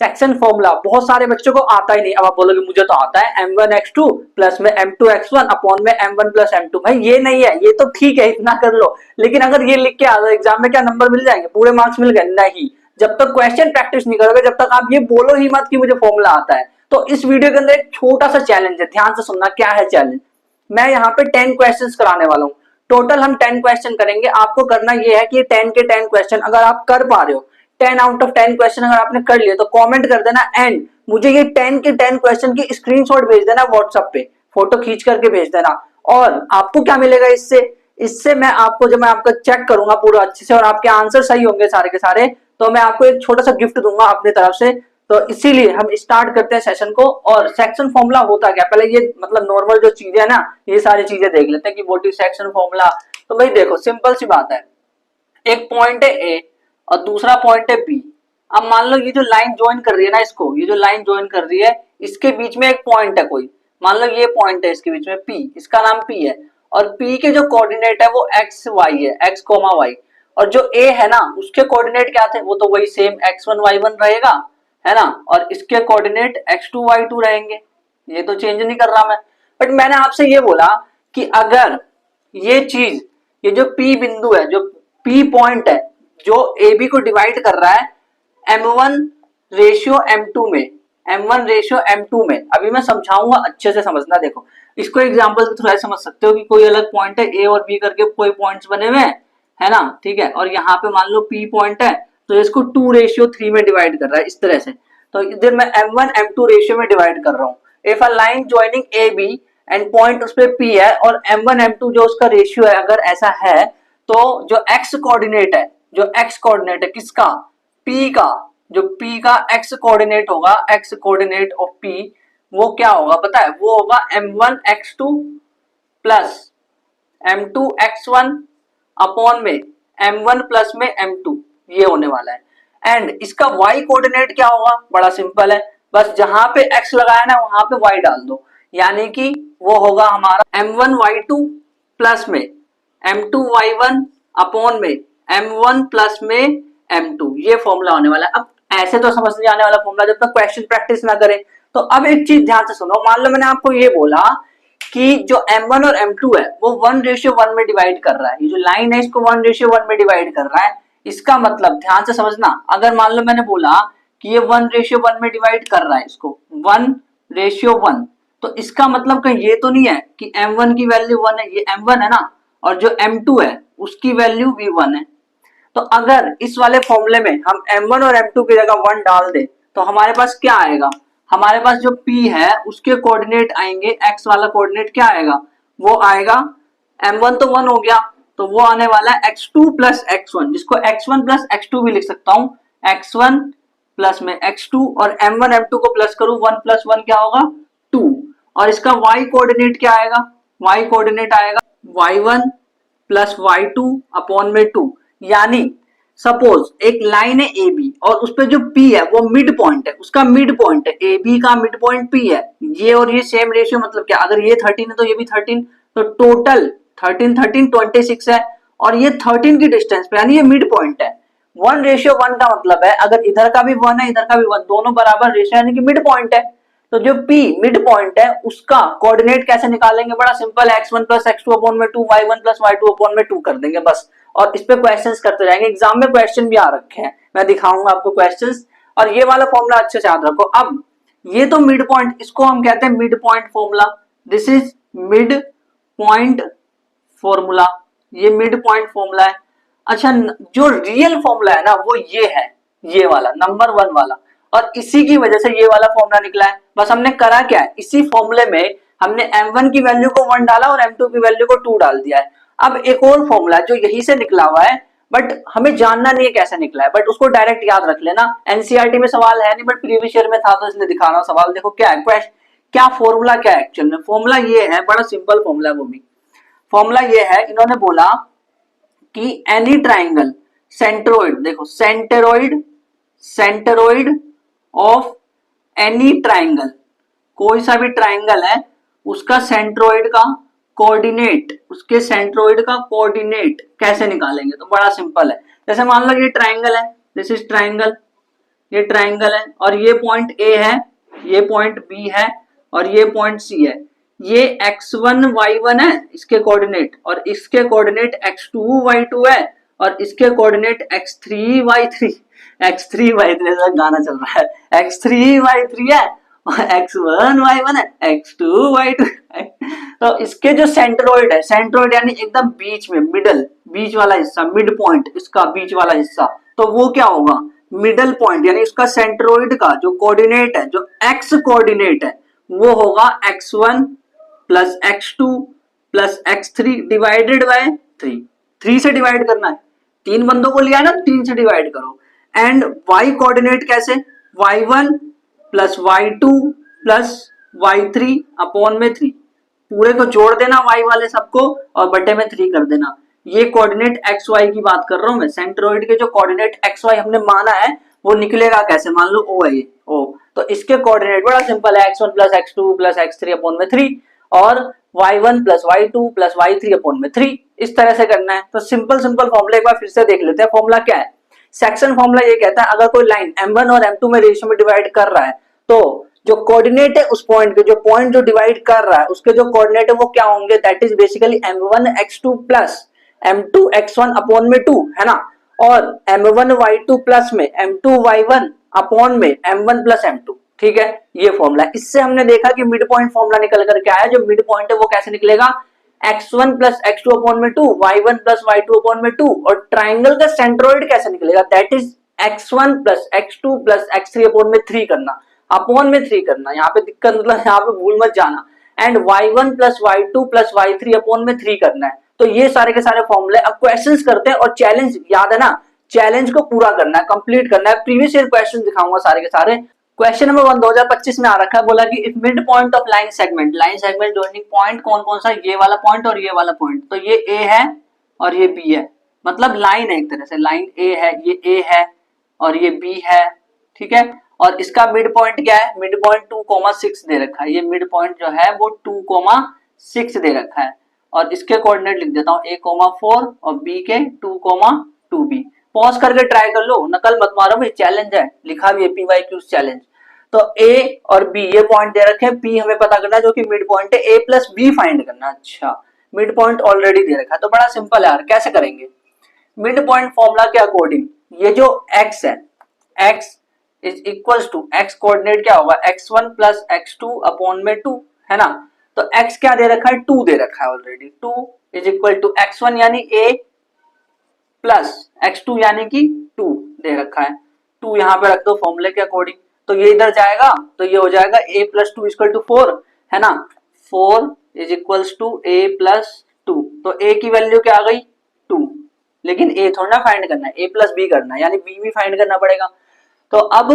Section formula बहुत सारे बच्चों को आता ही नहीं। अब आप बोलोगे मुझे तो आता है m1x2 प्लस में m2x1 अपॉन में m1 प्लस m2। भाई ये नहीं है, ये तो ठीक है इतना कर लो, लेकिन अगर ये लिख के आ जाओ एग्जाम में क्या नंबर मिल जाएंगे, पूरे मार्क्स मिल गए? नहीं। जब तक क्वेश्चन प्रैक्टिस नहीं करोगे, जब तक आप ये बोलो ही मत कि मुझे फॉर्मूला आता है। तो इस वीडियो के अंदर एक छोटा सा चैलेंज है, ध्यान से सुनना। क्या है चैलेंज? मैं यहाँ पे 10 क्वेश्चंस कराने वाला हूँ। टोटल हम 10 क्वेश्चन करेंगे। आपको करना ये है कि 10 के 10 क्वेश्चन अगर आप कर पा रहे हो, 10 आउट ऑफ 10 क्वेश्चन अगर आपने कर लिए तो कमेंट कर देना एंड मुझे ये 10 के 10 क्वेश्चन की स्क्रीनशॉट भेज देना व्हाट्सएप पे, फोटो खींच करके भेज देना। और आपको क्या मिलेगा इससे? इससे मैं आपको, जब मैं आपका चेक करूंगा पूरा अच्छे से और आपके आंसर सही होंगे सारे के सारे, तो मैं आपको एक छोटा सा गिफ्ट दूंगा अपनी तरफ से। तो इसीलिए हम स्टार्ट करते हैं सेशन को। और सेक्शन फॉर्मूला होता क्या, पहले ये मतलब नॉर्मल जो चीजें है ना, ये सारी चीजें देख लेते हैं कि व्हाट इज सेक्शन फॉर्मूला। तो भाई देखो सिंपल सी बात है, एक पॉइंट है ए और दूसरा पॉइंट है बी। अब मान लो ये जो लाइन ज्वाइन कर रही है ना, इसको ये जो लाइन ज्वाइन कर रही है इसके बीच में एक पॉइंट है कोई, मान लो ये पॉइंट है इसके बीच में पी, इसका नाम पी है। और पी के जो कोऑर्डिनेट है वो एक्स वाई है, एक्स कोमा वाई। और जो ए है ना उसके कोऑर्डिनेट क्या थे, वो तो वही सेम x1 y1 रहेगा, है ना। और इसके कोऑर्डिनेट x2 y2 रहेंगे, ये तो चेंज नहीं कर रहा मैं। बट मैंने आपसे ये बोला कि अगर ये चीज, ये जो P बिंदु है, जो P पॉइंट है, जो AB को डिवाइड कर रहा है M1 रेशियो M2 में, M1 रेशियो M2 में। अभी मैं समझाऊंगा, अच्छे से समझना। देखो इसको एग्जांपल से थोड़ा समझ सकते हो कि कोई अलग पॉइंट है A और B करके कोई पॉइंट्स बने हुए हैं, है ना, ठीक है। और यहाँ पे मान लो P पॉइंट है तो इसको 2:3 में डिवाइड कर रहा है इस तरह से। तो इधर मैं M1 M2 रेशियो में डिवाइड कर रहा हूँ। If a line joining AB and point उस पर P है और M1 M2 जो उसका रेशियो है अगर ऐसा है, तो जो x कोऑर्डिनेट है, जो x कोऑर्डिनेट है किसका, P का, जो P का x कोऑर्डिनेट होगा, x कोऑर्डिनेट ऑफ P, वो क्या होगा पता है, वो होगा M1 x2 plus M2 x1 upon में M1 प्लस में M2, ये होने वाला है। एंड इसका y कोऑर्डिनेट क्या होगा, बड़ा सिंपल है, बस जहां पे x लगाया ना वहां पे y डाल दो, यानी कि वो होगा हमारा M1 y2 प्लस में M2 y1 अपॉन में M1 प्लस में M2, ये फॉर्मूला होने वाला है। अब ऐसे तो समझ नहीं आने वाला फॉर्मूला जब तक क्वेश्चन प्रैक्टिस ना करें। तो अब एक चीज ध्यान से सुनो, मान लो मैंने आपको ये बोला कि जो M1 और M2 है वो 1:1 में डिवाइड कर रहा है, ये जो लाइन है इसको 1:1 में डिवाइड कर रहा है। इसका मतलब ध्यान से समझना, अगर मान लो मैंने बोला कि ये 1:1 में डिवाइड कर रहा है इसको 1:1, तो इसका मतलब कहीं ये तो नहीं है कि M1 की वैल्यू 1 है, ये M1 है ना, और जो M2 है उसकी वैल्यू भी 1 है। तो अगर इस वाले फॉर्मूले में हम M1 और M2 की जगह 1 डाल दें तो हमारे पास क्या आएगा, हमारे पास जो P है उसके कोऑर्डिनेट आएंगे, x वाला कोऑर्डिनेट क्या आएगा, वो आएगा M1 तो 1 हो गया, तो वो आने वाला है x2 प्लस x1, जिसको x1 प्लस x2 भी लिख सकता हूं, x1 प्लस में x2, और M1 M2 को प्लस करूं 1 प्लस 1 क्या होगा 2। और इसका y कोऑर्डिनेट क्या आएगा, y कोऑर्डिनेट आएगा y1 प्लस y2 अपॉन में 2। यानी सपोज एक लाइन है ए बी और उस पे जो पी है वो मिड पॉइंट है, उसका मिड पॉइंट है, ए बी का मिड पॉइंट पी है, ये और ये सेम रेशियो, मतलब क्या, अगर ये 13 है तो ये भी 13, तो टोटल 13 13 26 है। और ये 13 की डिस्टेंस पे, यानी ये मिड पॉइंट है। 1:1 का मतलब है अगर इधर का भी 1 है इधर का भी 1, दोनों बराबर रेशियो यानी कि मिड पॉइंट है। तो जो P मिड पॉइंट है उसका कोऑर्डिनेट कैसे निकालेंगे, बड़ा सिंपल है, x1 प्लस x2 अपॉन में 2, y1 प्लस y2 अपॉन में 2 कर देंगे बस। और इस पे क्वेश्चंस करते जाएंगे, एग्जाम में क्वेश्चन भी आ रखे हैं, मैं दिखाऊंगा आपको क्वेश्चंस। और ये वाला फॉर्मूला अच्छे से याद रखो। अब ये तो मिड पॉइंट, इसको हम कहते हैं mid point formula, this is mid point formula, ये मिड पॉइंट फॉर्मूला है। अच्छा, जो रियल फॉर्मूला है ना वो ये है, ये वाला नंबर 1 वाला, और इसी की वजह से ये वाला फॉर्मूला निकला है। बस हमने करा क्या है, इसी फॉर्मूले में हमने M1 की वैल्यू को 1 डाला और M2 की वैल्यू को 2 डाल दिया है। अब एक और फॉर्मूला जो यही से निकला हुआ है, बट हमें जानना नहीं है कैसे निकला है, बट उसको डायरेक्ट याद रख लेना। एनसीईआरटी में सवाल है नहीं, बट प्रीवियस ईयर में था तो इसलिए दिखा रहा हूं सवाल। देखो क्या है, क्या फॉर्मूला क्या है एक्चुअल में, फॉर्मूला ये है, बड़ा सिंपल फॉर्मूला है वो भी। फॉर्मूला ये है, इन्होंने बोला कि एनी ट्राइंगल सेंट्रोइड, देखो centroid, centroid of any triangle, कोई सा भी ट्राइंगल है उसका सेंट्रोइड का कोऑर्डिनेट, उसके सेंट्रोइड का कोऑर्डिनेट कैसे निकालेंगे, तो बड़ा सिंपल है। जैसे मान लो ये ट्राइंगल है, दिस इज ट्राइंगल, ये ट्राइंगल है और ये पॉइंट ए है, ये पॉइंट बी है और ये पॉइंट सी है। ये x1 y1 है इसके कोऑर्डिनेट, और इसके कोऑर्डिनेट x2 y2 है, और इसके कोऑर्डिनेट x3 y3 ऐसा गाना चल रहा है, x3 y3 है और x1 y1 है, x2 y2 है। तो इसके जो सेंट्रोइड है, सेंट्रोइड यानी एकदम बीच में, मिडल, बीच वाला हिस्सा, मिड पॉइंट, इसका बीच वाला हिस्सा, तो वो क्या होगा, मिडल पॉइंट, यानी इसका सेंट्रोइड का जो कोऑर्डिनेट है, जो x कोऑर्डिनेट है, वो होगा x1 plus x2 plus x3 divided by 3। 3 से डिवाइड करना है, 3 बंदों को लिया ना, 3 से डिवाइड करो। एंड y कोऑर्डिनेट कैसे, y1 plus y2 plus y3 upon में 3, पूरे को जोड़ देना y वाले सबको और बटे में 3 कर देना। ये कोऑर्डिनेट एक्स वाई की बात कर रहा हूं मैं, सेंट्रोइड के जो कोऑर्डिनेट एक्स वाई हमने माना है वो निकलेगा कैसे, मान लो ओ है ये ओ, तो इसके कोऑर्डिनेट बड़ा सिंपल है, x1 plus x2 plus x3 upon में 3 और y1 plus y2 plus y3 upon में 3, इस तरह से करना है। तो सिंपल सिंपल फॉर्मूला एक बार फिर से देख लेते हैं। फॉर्मूला क्या है, सेक्शन फॉर्मूला ये कहता है अगर कोई लाइन m1 और m2 में रेशियो में डिवाइड कर रहा है तो जो कोऑर्डिनेट है उस पॉइंट के, जो पॉइंट जो डिवाइड कर रहा है उसके जो कोऑर्डिनेट है वो क्या होंगे, that is basically m1 x2 plus m2 x1 upon में 2 है ना, और m1 y2 प्लस में m2 y1 अपॉन में m1 प्लस m2, ठीक है, ये फॉर्मूला। इससे हमने देखा कि मिड पॉइंट फॉर्मूला निकल करके आया, जो मिड पॉइंट है वो कैसे निकलेगा, x1 प्लस x2 अपॉन में 2, y1 प्लस y2 अपॉन में 2, और ट्राइंगल का सेंट्रोइड कैसे निकलेगा, that is x1 plus x2 plus x3 upon में 3 करना, अपॉन में 3 करना, यहाँ पे दिक्कत मतलब यहाँ पे भूल मत जाना, and y1 plus y2 plus y3 upon में 3 करना है। तो ये सारे के सारे फॉर्मूले। अब क्वेश्चंस करते हैं, और चैलेंज याद है ना, चैलेंज को पूरा करना है, कंप्लीट करना है। प्रीवियस ईयर क्वेश्चन दिखाऊंगा सारे के सारे। क्वेश्चन नंबर 1 2025 में आ रखा है, बोला कि if mid point of line segment joining point कौन कौन सा, ये वाला पॉइंट और ये वाला पॉइंट, तो ये ए है और ये बी है, मतलब लाइन है एक तरह से, लाइन ए है, ये ए है और ये बी है, ठीक है, और इसका मिड पॉइंट क्या है, मिड पॉइंट 2,6 दे रखा है, ये मिड पॉइंट जो है वो 2,6 दे रखा है, और इसके कोऑर्डिनेट लिख देता हूँ a,4 और b के 2,2b। पॉज करके ट्राई कर लो, नकल मत मारो भाई, चैलेंज है, लिखा भी है PYQ चैलेंज। तो a और b ये पॉइंट दे रखे हैं, p हमें पता करना है जो कि मिड पॉइंट है, a प्लस b फाइंड करना। अच्छा, मिड पॉइंट ऑलरेडी दे रखा है, तो बड़ा सिंपल है यार, कैसे करेंगे, मिड पॉइंट फॉर्मूला के अकॉर्डिंग ये जो x है, x is equals to, x coordinate क्या होगा, x1 प्लस x2 अपॉन में 2 है ना, तो x क्या दे रखा है, 2 दे रखा है already, 2 is equal to x1 यानी a प्लस x2 यानी कि 2 दे रखा है, 2 यहाँ पे रख दो फॉर्मूले के अकॉर्डिंग, तो ये इधर जाएगा तो ये हो जाएगा a प्लस 2 इक्वल टू 4 है ना, 4 is equals to a plus 2, तो a की वैल्यू क्या आ गई 2, लेकिन a थोड़ा ना फाइंड करना है, a प्लस b करना है, यानी b भी फाइंड करना पड़ेगा। तो अब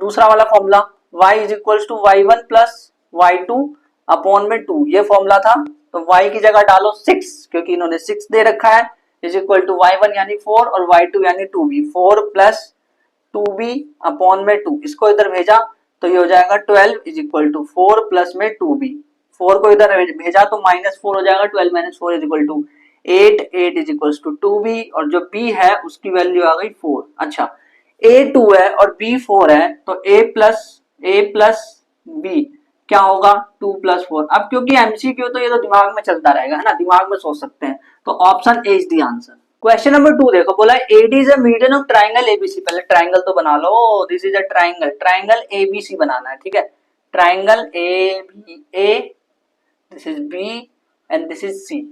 दूसरा वाला formula y is equals to y1 plus y2 upon में 2, ये फॉर्मूला था, तो y की जगह डालो 6 क्योंकि इन्होंने 6 दे रखा है, इज इक्वल टू y1 यानी 4 और y2 यानी 2b, 4 प्लस 2b अपॉन में 2, इसको इधर भेजा तो ये हो जाएगा 12 इज इक्वल टू 4 प्लस में 2b, 4 को इधर भेजा तो -4 हो जाएगा, 12 minus 4 is equal to 8, 8 is equal to 2b, और जो b है उसकी वैल्यू आ गई 4। अच्छा, a 2 है और b 4 है, तो a प्लस b क्या होगा 2 प्लस 4। अब क्योंकि MCQ तो ये तो दिमाग में चलता रहेगा है ना, दिमाग में सोच सकते हैं, तो option A is the answer. Question number 2 देखो, बोला AD is a median of triangle ABC, पहले ट्राइंगल तो बना लो, this is a triangle, triangle ABC बनाना है, ठीक है, triangle A, this is B and this is C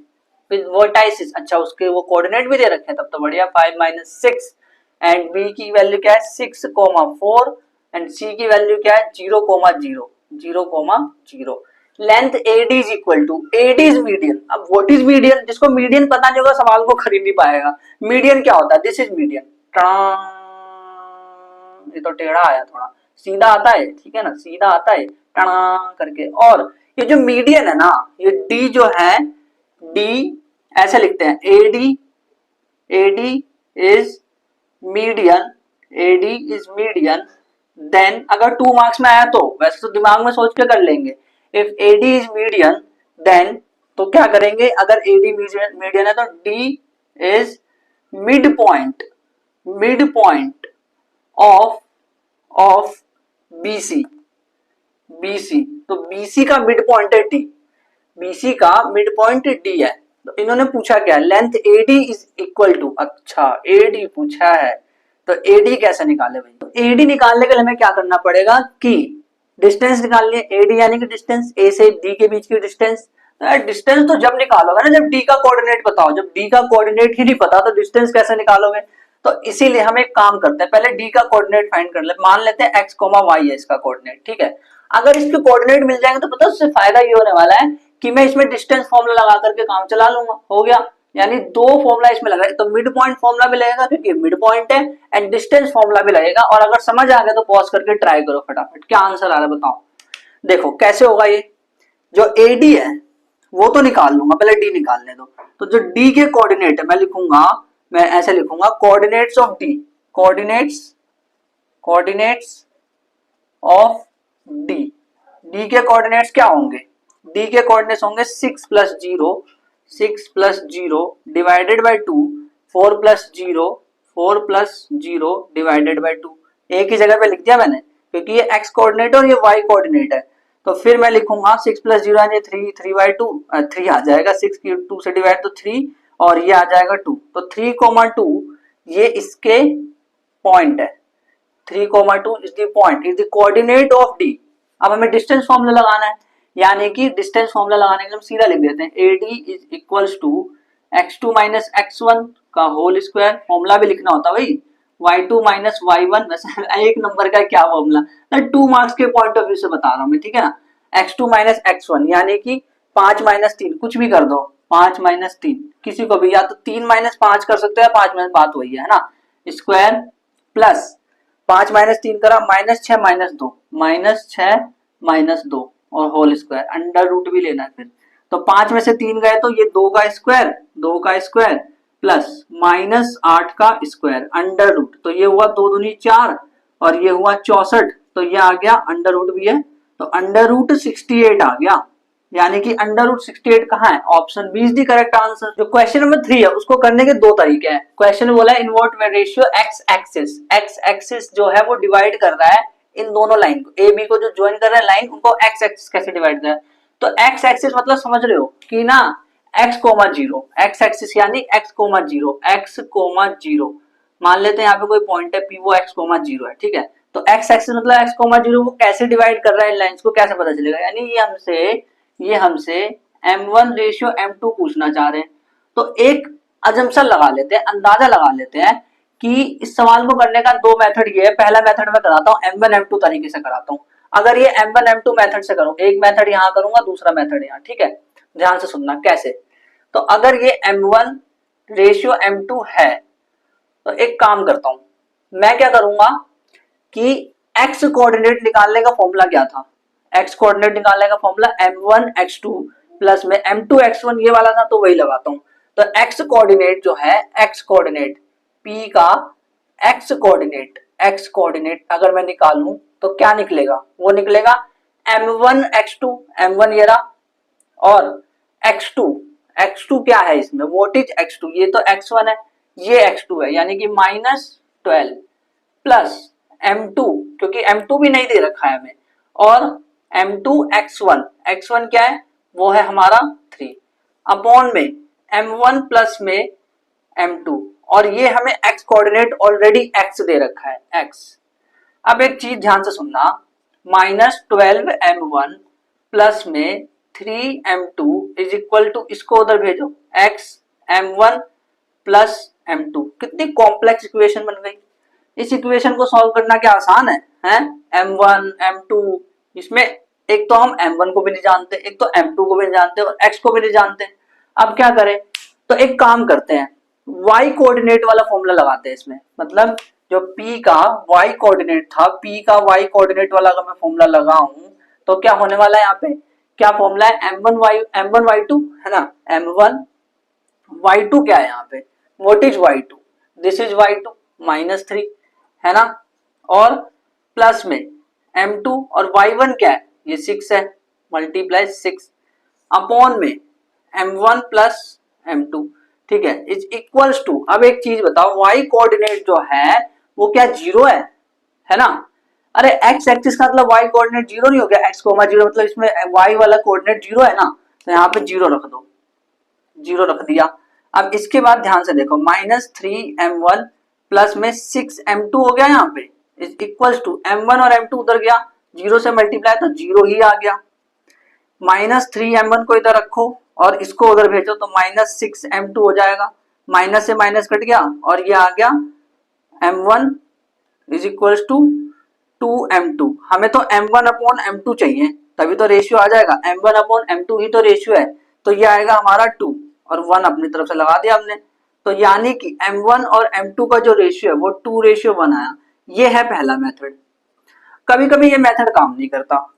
with vertices. अच्छा, उसके वो कोऑर्डिनेट भी दे रखे हैं, तब तो बढ़िया, 5 - 6, एंड B की वैल्यू क्या है 6,4 एंड C की वैल्यू क्या है 0,0, 0,0। Length AD is equal to, AD is median. अब व्हाट इज मीडियन, जिसको मीडियन पता नहीं होगा सवाल को खरीद नहीं पाएगा। मीडियन क्या होता है, दिस इज मीडियन, ये तो टेढ़ा आया, थोड़ा सीधा आता है, ठीक है ना, सीधा आता है टणा करके। और ये जो मीडियन है ना, ये D जो है, D ऐसे लिखते हैं, AD is median, AD is median, then अगर 2 मार्क्स में आया तो वैसे तो दिमाग में सोच के कर लेंगे, if AD is median then, तो क्या करेंगे, अगर AD मीडियन है तो D is mid point of BC, BC तो BC का मिड पॉइंट है D, BC का मिड पॉइंट D है। तो इन्होंने पूछा क्या, length AD is equal to, अच्छा AD पूछा है तो AD कैसे निकाले भाई, तो AD निकालने के लिए हमें क्या करना पड़ेगा कि डिस्टेंस निकालनी है, AD यानी कि डिस्टेंस A से D के बीच की डिस्टेंस। डिस्टेंस तो जब निकालोगे ना जब D का कोऑर्डिनेट बताओ, जब D का कोऑर्डिनेट ही नहीं पता तो डिस्टेंस कैसे निकालोगे। तो इसीलिए हम एक काम करते हैं, पहले D का कोऑर्डिनेट फाइंड कर ले, मान लेते हैं x, y है इसका कोऑर्डिनेट, ठीक है। अगर इसके कोऑर्डिनेट मिल जाएंगे तो पता है उससे फायदा ये होने वाला है कि मैं इसमें डिस्टेंस फॉर्मूला लगा करके काम चला लूंगा, हो गया। यानी दो फॉर्मूला इसमें लगा, तो मिड पॉइंट फॉर्मूला भी लगेगा क्योंकि मिड पॉइंट है, एंड डिस्टेंस फॉर्मूला भी लगेगा। और अगर समझ आ गया तो पॉज करके ट्राई करो फटाफट, क्या आंसर आ रहा है बताओ। देखो कैसे होगा ये, जो AD है वो तो निकाल लूंगा, पहले D निकालने दो। तो जो D के कोऑर्डिनेट है मैं लिखूंगा, मैं ऐसे लिखूंगा coordinates of D, coordinates of D, D के कोऑर्डिनेट्स क्या होंगे, D के कोऑर्डिनेट्स होंगे 6 plus 0, 6 plus 0 divided by 2, 4 plus 0, 4 plus 0 divided by 2। एक ही जगह पे लिख दिया मैंने क्योंकि ये x कोऑर्डिनेट और ये y कोऑर्डिनेट है। तो फिर मैं लिखूंगा 6 प्लस 0 यानी 3, 3 बाई 2, 3 आ जाएगा, 6 की 2 से डिवाइड तो 3 और ये आ जाएगा 2। तो 3,2 ये इसके पॉइंट है, 3,2 is the point, is the coordinate of D। अब हमें डिस्टेंस फॉर्मूला लगाना है, यानी कि डिस्टेंस फॉर्मूला लगाने के लिए हम सीधा लिख देते हैं AD is equals to x2 minus x1 का होल स्क्वायर, फॉर्मूला भी लिखना होता है भाई, y2 माइनस y1, वैसे एक नंबर का क्या फॉर्मूला, 2 मार्क्स के पॉइंट ऑफ व्यू से बता रहा हूं मैं, ठीक है ना। x2 माइनस x1 यानी कि 5 माइनस 3, कुछ भी कर दो, 5 माइनस 3 किसी को भी, या तो 3 माइनस 5 कर सकते हो, 5 माइनस, बात वही है ना, स्क्वायर प्लस 5 माइनस 3 करा माइनस 6 माइनस 2, माइनस 6 माइनस 2 और होल स्क्वायर, अंडर रूट भी लेना है फिर। तो 5 में से 3 गए तो ये 2 का स्क्वायर, 2 का स्क्वायर प्लस माइनस 8 का स्क्वायर अंडर रूट, तो ये हुआ 2 दूनी 4 और ये हुआ 64, तो ये आ गया अंडर रूट भी है, तो अंडर रूट 68 आ गया। यानी कि अंडर रूट 68 कहाँ है, option B is the correct answer. जो क्वेश्चन नंबर 3 है उसको करने के दो तरीके हैं। क्वेश्चन बोला है in what ratio x axis जो है वो डिवाइड कर रहा है इन दोनों लाइन को, ए बी को जो ज्वाइन कर रहा है लाइन, उनको एक्स एक्सिस कैसे डिवाइड कर रहा है। तो एक्स एक्सिस मतलब समझ रहे हो कि ना x, 0, एक्स एक्सिस यानी x, 0, x, 0 मान लेते हैं यहाँ पे कोई पॉइंट है P, वो x, 0 है, ठीक है। तो x एक्सिस मतलब x, 0 वो कैसे डिवाइड कर रहा है इन लाइंस को, कैसे पता चलेगा, यानी ये हमसे m1 रेशियो m2 पूछना चाह रहे हैं। तो एक अजम्पशन लगा लेते हैं, अंदाजा लगा लेते हैं कि इस सवाल को करने का दो मेथड ये है। पहला मेथड मैं कराता हूँ m1 m2 तरीके से कराता हूँ। अगर ये m1 m2 मेथड से करूँ, एक मेथड यहाँ करूंगा दूसरा मेथड यहाँ, ठीक है, ध्यान से सुनना कैसे। तो अगर ये m1 रेशियो m2 है तो एक काम करता हूं, मैं क्या करूंगा कि x कोऑर्डिनेट निकालने का फॉर्मूला क्या था, x कोऑर्डिनेट निकालने का फॉर्मूला m1 x2 प्लस में m2 x1 ये वाला था, तो वही लगाता हूं। तो x कोऑर्डिनेट जो है, x कोऑर्डिनेट p का x कोऑर्डिनेट अगर मैं निकालूं तो क्या निकलेगा, वो निकलेगा m1 x2, m1 ये रहा, और x2 क्या है इसमें, व्हाट इज x2, ये तो x1 है, ये x2 है, यानी कि -12 प्लस m2 क्योंकि m2 भी नहीं दे रखा है हमें, और m2 x1 क्या है, वो है हमारा 3 अपॉन में m1 प्लस में m2, और ये हमें x कोऑर्डिनेट ऑलरेडी x दे रखा है x। अब एक चीज ध्यान से सुनना, -12 m1 प्लस में 3 m2 इज इक्वल टू, इसको उधर भेजो, x m1 प्लस m2, कितनी कॉम्प्लेक्स इक्वेशन बन गई। इस इक्वेशन को सॉल्व करना क्या आसान है m1 m2, इसमें एक तो हम m1 को भी नहीं जानते, एक तो m2 को भी नहीं जानते और x को भी नहीं जानते। अब क्या करें, तो एक काम करते हैं, y कोऑर्डिनेट वाला फॉर्मूला लगाते हैं इसमें, मतलब जो p का y कोऑर्डिनेट था, p का y कोऑर्डिनेट वाला अगर मैं फॉर्मूला लगाऊं तो क्या होने वाला है, यहाँ पे क्या फॉर्मूला है, m1 y2 है ना, m1 y2 क्या है यहाँ पे, what is y2, this is y2 -3 है ना, और प्लस में m2 और y1 क्या है, ये 6 है, मल्टीप्लाई 6 अपॉन में m1 प्लस m2, ठीक है, इज इक्वल्स टू, अब एक चीज बताओ y कोऑर्डिनेट जो है वो क्या 0 है ना, अरे एक्स एक्सिस का मतलब वाई कोऑर्डिनेट जीरो नहीं हो गया, एक्स कोमा जीरो मतलब इसमें वाई वाला कोऑर्डिनेट जीरो है ना, तो यहाँ पे जीरो रख दो, जीरो रख दिया। अब इसके बाद ध्यान से देखो, -3m1 प्लस में 6m2 हो गया यहाँ पे, इज इक्वल्स टू m1 और m2 उधर गया, जीरो से मल्टीप्लाई तो जीरो ही आ गया। -3m1 को इधर रखो और इसको उधर भेजो तो -6m2 हो जाएगा, माइनस से माइनस कट गया और ये आ गया m1 is equals to 2m2। हमें तो m1 अपॉन m2 चाहिए, तभी तो रेशियो आ जाएगा, m1 अपॉन m2 ही तो रेशियो है, तो ये आएगा हमारा 2 और 1 अपनी तरफ से लगा दिया हमने, तो यानी कि m1 और m2 का जो रेशियो है वो 2:1 आया। ये है पहला मेथड। कभी कभी ये मेथड काम नहीं करता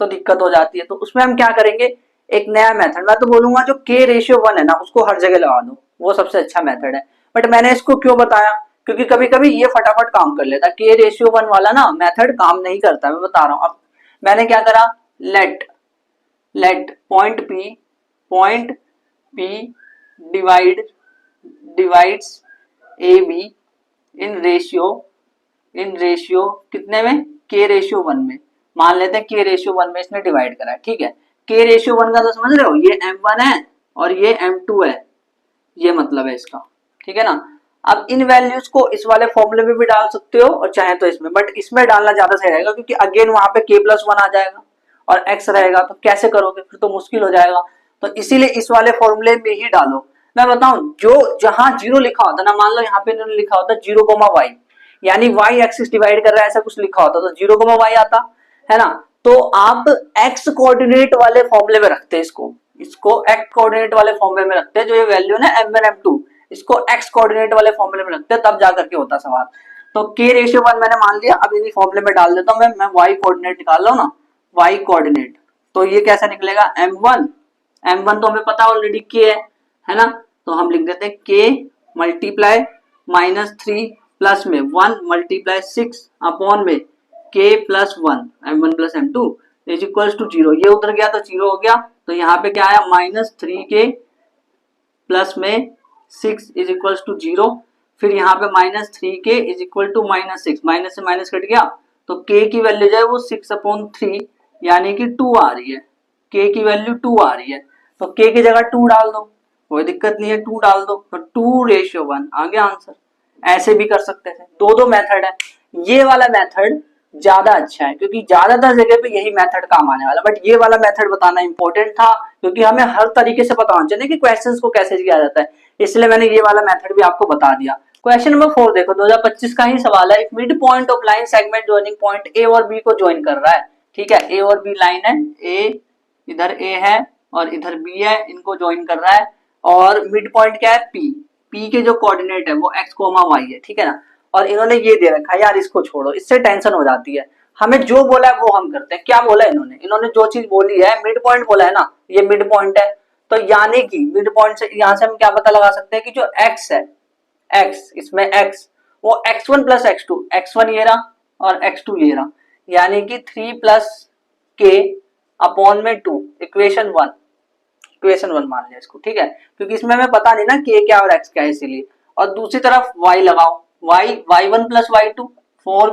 तो दिक्कत हो जाती है, तो उसमें हम क्या करेंगे, एक नया मेथड, मैं तो बोलूंगा जो k:1 है ना उसको हर जगह लगा दो, वो सबसे अच्छा मेथड है। बट मैंने इसको क्यों बताया, क्योंकि कभी कभी ये फटाफट काम कर लेता, k:1 वाला ना मेथड काम नहीं करता, मैं बता रहा हूँ। अब मैंने क्या करा, let point p divides A be in ratio कितने में, k:1 में, मान लेते हैं k:1 में इसने डिवाइड करा है, ठीक है। k:1 का तो समझ रहे हो, ये m1 है और ये m2 है, ये मतलब है इसका, ठीक है ना। अब इन वैल्यूज को इस वाले फॉर्मूले में भी डाल सकते हो और चाहे तो इसमें, बट इसमें डालना ज्यादा सही रहेगा क्योंकि अगेन वहां पे k+1 आ जाएगा और x रहेगा, तो कैसे करोगे, फिर तो मुश्किल हो जाएगा, तो इसीलिए इस वाले फॉर्मूले में ही डालो। मैं बताऊं, जो जहां जीरो लिखा होता ना, मान लो यहाँ पे इन्होंने लिखा होता 0,y, यानी y एक्सिस डिवाइड कर रहा है ऐसा कुछ लिखा होता तो 0,y आता है ना, तो आप x कोऑर्डिनेट वाले फॉर्मूले में रखते हैं इसको x कोऑर्डिनेट वाले फॉर्मूले में रखते हैं, जो ये वैल्यू है ना m1 m2, इसको x कोऑर्डिनेट वाले फॉर्मूले में रखते हैं, तब जाकर के होता सवाल। तो k:1 मैंने मान लिया, अब इन्हीं फॉर्मूले में डाल देता हूं मैं y कोऑर्डिनेट निकाल रहा हूं ना, y कोऑर्डिनेट, तो ये कैसा निकलेगा, m1 तो हमें पता ऑलरेडी k है ना, तो हम लिख देते हैं k मल्टीप्लाई -3 प्लस में 1 मल्टीप्लाई 6 अपॉन में k+1 m1 plus m2 is equals to 0, ये उधर गया तो 0 हो गया, तो यहाँ पे क्या आया, -3k प्लस में 6 इज इक्वल्स टू 0, फिर यहाँ पे -3k is equal to -6, minus से माइनस कट गया, तो k की वैल्यू जो है वो 6/3 यानी कि 2 आ रही है, k की वैल्यू 2 आ रही है, तो k की जगह 2 डाल दो, कोई दिक्कत नहीं है, 2 डाल दो, तो 2:1 आ गया आंसर। ऐसे भी कर सकते थे, दो मेथड है, ये वाला मेथड ज्यादा अच्छा है क्योंकि ज्यादातर जगह पे यही मेथड काम आने वाला, बट ये वाला मेथड बताना इंपॉर्टेंट था क्योंकि हमें हर तरीके से पता होना चाहिए कि क्वेश्चंस को कैसे किया जाता है, इसलिए मैंने ये वाला मेथड भी आपको बता दिया। क्वेश्चन नंबर 4 देखो, 2025 का ही सवाल है, एक mid point of line segment joining point A और बी को ज्वाइन कर रहा है, ठीक है, ए और बी लाइन है, ए इधर ए है और इधर बी है, इनको ज्वाइन कर रहा है, और मिड पॉइंट क्या है, पी के जो कोऑर्डिनेट है वो x, y है, ठीक है ना, और इन्होंने ये दे रखा है, यार इसको छोड़ो, इससे टेंशन हो जाती है, हमें जो बोला है वो हम करते हैं। क्या बोला है इन्होंने जो चीज बोली है, मिड पॉइंट बोला है ना, ये मिड पॉइंट है, तो यानी कि मिड पॉइंट से यहाँ से हम क्या पता लगा सकते हैं कि जो x है, x इसमें x वो x1 प्लस x2, x1 ये रहा और x2 ये रहा, यानी कि 3 प्लस k अपॉन में 2, इक्वेशन 1 मान लिया इसको, ठीक है, क्योंकि इसमें हमें पता नहीं ना k क्या और x क्या है, इसीलिए। और दूसरी तरफ y लगाओ, y1 plus y2, 4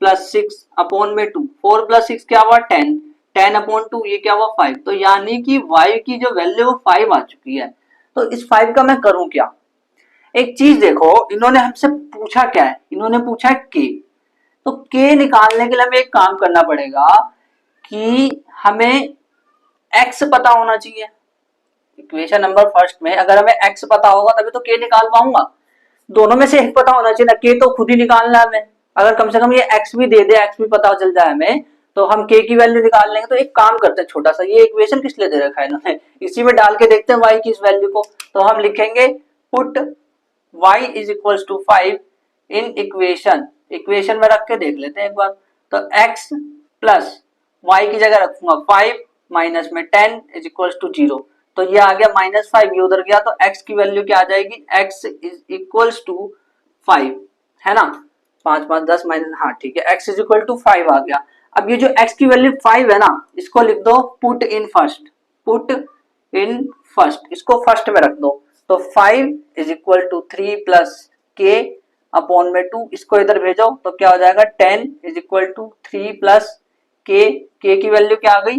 plus 6 upon में 2, 4 प्लस 6 क्या हुआ, 10 अपॉन 2 ये क्या हुआ, 5, तो यानी कि y की जो वैल्यू 5 आ चुकी है, तो इस 5 का मैं करूं क्या। एक चीज देखो, इन्होंने हमसे पूछा क्या है, इन्होंने पूछा है k, तो k निकालने के लिए हमें एक काम करना पड़ेगा कि हमें x पता होना चाहिए। इक्वेशन नंबर फर्स्ट में अगर हमें x पता होगा तभी तो k निकाल पाऊंगा, दोनों में से एक पता होना चाहिए ना, k तो खुद ही निकालना है हमें, अगर कम से कम ये x भी दे दे, x भी पता चल जाए हमें, तो हम k की वैल्यू निकाल लेंगे। तो एक काम करते हैं छोटा सा, ये इक्वेशन किस लिए दे रखा है इन्होंने, इसी में डाल के देखते हैं y की इस वैल्यू को, तो हम लिखेंगे put y is equals to 5 in equation में रख के देख लेते हैं एक बार, तो x प्लस y की जगह रखूंगा 5 माइनस में 10 इज इक्वल्स टू 0, तो ये आ गया -5, ये उधर गया, तो x की वैल्यू क्या आ जाएगी, x इज इक्वल्स टू 5, है ना, 5 5 10 माइनस, हाँ ठीक है, x इज इक्वल टू 5 आ गया। अब ये जो x की वैल्यू 5 है ना, इसको लिख दो पुट इन फर्स्ट, इसको फर्स्ट में रख दो, तो 5 is equal to 3 plus k upon में 2, इसको इधर भेजो तो क्या हो जाएगा 10 इज इक्वल टू 3 प्लस के की वैल्यू क्या आ गई,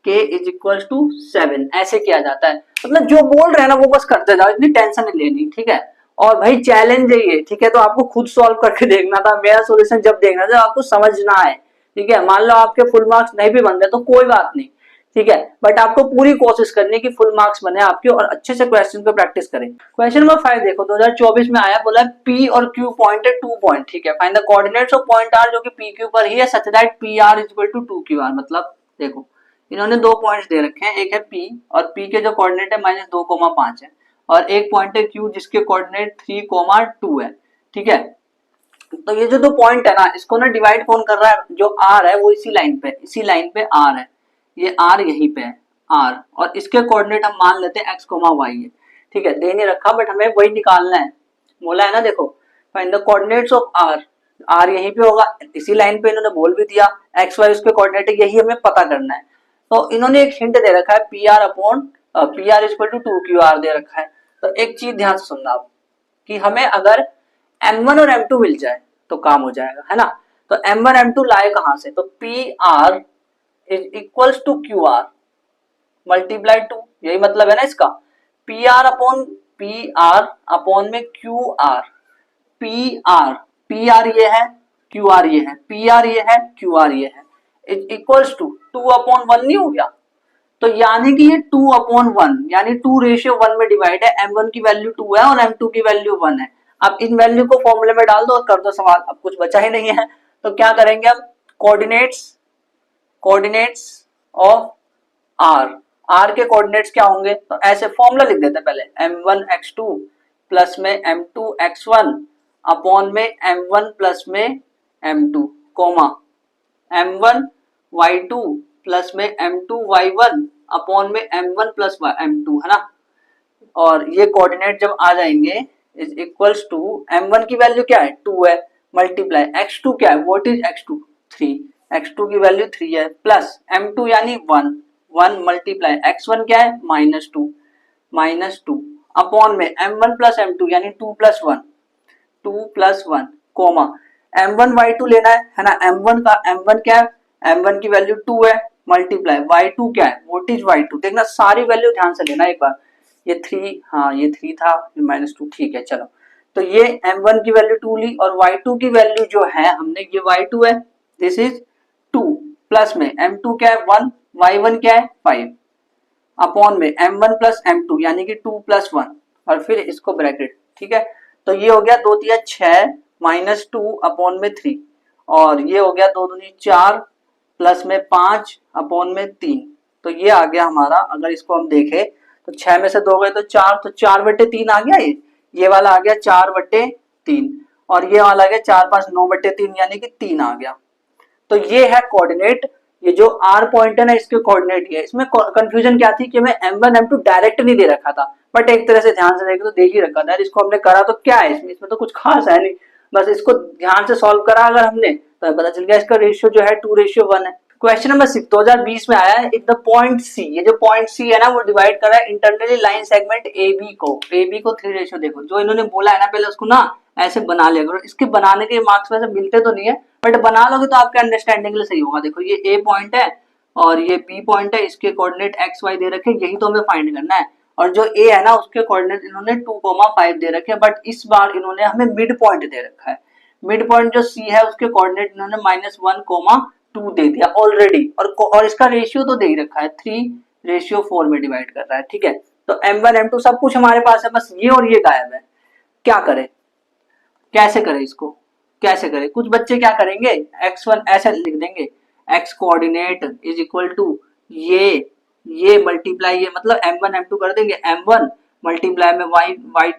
k इज इक्वल टू 7। ऐसे किया जाता है, मतलब जो बोल रहे हैं ना वो बस करते जाओ, इतनी टेंशन नहीं लेनी, ठीक है। और भाई चैलेंज है ये, ठीक है, तो आपको खुद सॉल्व करके देखना था, मेरा सॉल्यूशन जब देखना था आपको समझना है, ठीक है। मान लो आपके फुल मार्क्स नहीं भी बन रहे तो कोई बात नहीं, ठीक है, बट आपको पूरी कोशिश करनी है कि फुल मार्क्स बने आपके और अच्छे से क्वेश्चन पे प्रैक्टिस करें। क्वेश्चन नंबर 5 देखो, 2024 में आया, बोला P और Q पॉइंट है 2 पॉइंट, ठीक है, find the coordinates of point R जो कि PQ पर ही है such that PR is equal to 2QR। मतलब देखो इन्होंने दो पॉइंट्स दे रखे हैं, एक है P और P के जो कोऑर्डिनेट है -2,5 है, और एक पॉइंट है Q जिसके कोऑर्डिनेट 3,2 है, ठीक है। तो ये जो दो पॉइंट है ना, इसको ना डिवाइड कौन कर रहा है, जो R है वो इसी लाइन पे R है, ये R यहीं पे है R, और इसके कोऑर्डिनेट हम मान लेते हैं x, y है, ठीक है, दे नहीं रखा बट हमें वही निकालना है, बोला है ना। देखो find the coordinates of R, R यहीं पे होगा, इसी लाइन पे इन्होंने बोल भी दिया, x y उसके कोऑर्डिनेट है, यही हमें पता करना है। तो इन्होंने एक हिंट दे रखा है PR upon PR equal to 2QR दे रखा है। तो एक चीज ध्यान से सुनना आप, कि हमें अगर M1 और M2 मिल जाए तो काम हो जाएगा, है ना। तो M1 M2 लाए कहां से, तो PR is equals to QR multiply 2, यही मतलब है ना इसका। PR अपॉन PR अपॉन में QR, PR ये है, QR ये है, PR ये है, QR ये है, इज इक्वल्स टू 2/1 नहीं हो गया। तो यानी कि ये 2/1 यानी 2:1 में डिवाइड है, M1 की वैल्यू 2 है और M2 की वैल्यू 1 है। अब इन वैल्यू को फॉर्मूले में डाल दो और कर दो सवाल, अब कुछ बचा ही नहीं है। तो क्या करेंगे अब, कोऑर्डिनेट्स ऑफ R, R के कोऑर्डिनेट्स क्या होंगे, तो ऐसे फॉर्मूला लिख देते हैं पहले, M1x2 प्लस में M2x1 अपॉन में M1 प्लस में M2 कोमा M1y2 प्लस में M2y1 अपॉन में M1 प्लस M2, है ना। और ये कोऑर्डिनेट जब आ जाएंगे इज इक्वल्स टू M1 की वैल्यू क्या है 2 है, मल्टीप्लाई x2 क्या है, व्हाट इज x2 3, x2 की वैल्यू 3 है, प्लस M2 यानी 1 मल्टीप्लाई x1 क्या है -2 अपॉन में M1 प्लस M2 यानी 2+1 कोमा M1y2 लेना है ना। M1 क्या है, M1 की वैल्यू 2 है, मल्टीप्लाई y2 क्या है, व्हाट इज y2, देखना सारी वैल्यू ध्यान से लेना एक बार। ये 3, हाँ ये 3 था, -2, ठीक है चलो। तो ये M1 की वैल्यू 2 ली और y2 की वैल्यू जो है हमने, ये y2 है, दिस इज 2 प्लस में M2 क्या है 1, y1 क्या है 5 अपॉन में M1 प्लस M2 यानी कि 2+1 और फिर इसको ब्रैकेट, ठीक है। तो ये हो गया 2 तिया 6 -2 अपॉन में 3, और ये हो गया 2 दूनी 4 प्लस में 5 अपॉन में 3। तो ये आ गया हमारा, अगर इसको हम देखें तो 6 में से 2 गए तो 4, तो 4/3 आ गया, ये वाला आ गया 4/3 और ये वाला आ गया 4 5 9/3 यानी कि 3 आ गया। तो ये है कोऑर्डिनेट, ये जो R पॉइंट है ना इसके कोऑर्डिनेट है। इसमें कंफ्यूजन क्या थी कि हमें M1 M2 डायरेक्ट नहीं दे रखा था, बट एक तरह से ध्यान से देखें तो दे ही रखा था, इसको हमने करा तो क्या है इसमें तो कुछ खास है नहीं, बस इसको ध्यान से सॉल्व करा अगर हमने तो पता चल गया इसका रेशियो जो है 2:1 है। क्वेश्चन नंबर 6 2020 में आया है, इफ द पॉइंट सी, ये जो पॉइंट सी है ना वो डिवाइड कर रहा है इंटरनली लाइन सेगमेंट AB को 3 रेशियो, देखो जो इन्होंने बोला है ना पहले उसको ना ऐसे बना लिया करो, इसके बनाने के मार्क्स वैसे मिलते तो नहीं है बट बना लोगे तो आपके अंडरस्टैंडिंग के लिए सही होगा। देखो ये A पॉइंट है और ये B पॉइंट है, इसके कोऑर्डिनेट XY दे रखे, यही तो हमें फाइंड करना है। और जो A है ना उसके कोऑर्डिनेट इन्होंने 2,5 दे रखे, बट इस बार इन्होंने हमें मिड पॉइंट दे रखा है। मिड पॉइंट जो C है उसके कोऑर्डिनेट इन्होंने -1,2 दे दिया ऑलरेडी, और इसका रेशियो तो दे ही रखा है 3:4 में डिवाइड कर रहा है, ठीक है। तो M1 M2 सब कुछ हमारे पास है, बस ये और ये गायब है। क्या करें, कैसे करें इसको, कैसे करें, कुछ बच्चे क्या करेंगे x1 ऐसे लिख देंगे, x coordinate is equal to ये मल्टीप्लाई ये मतलब M1 M2 कर देंगे, M1 मल्टीप्लाई में y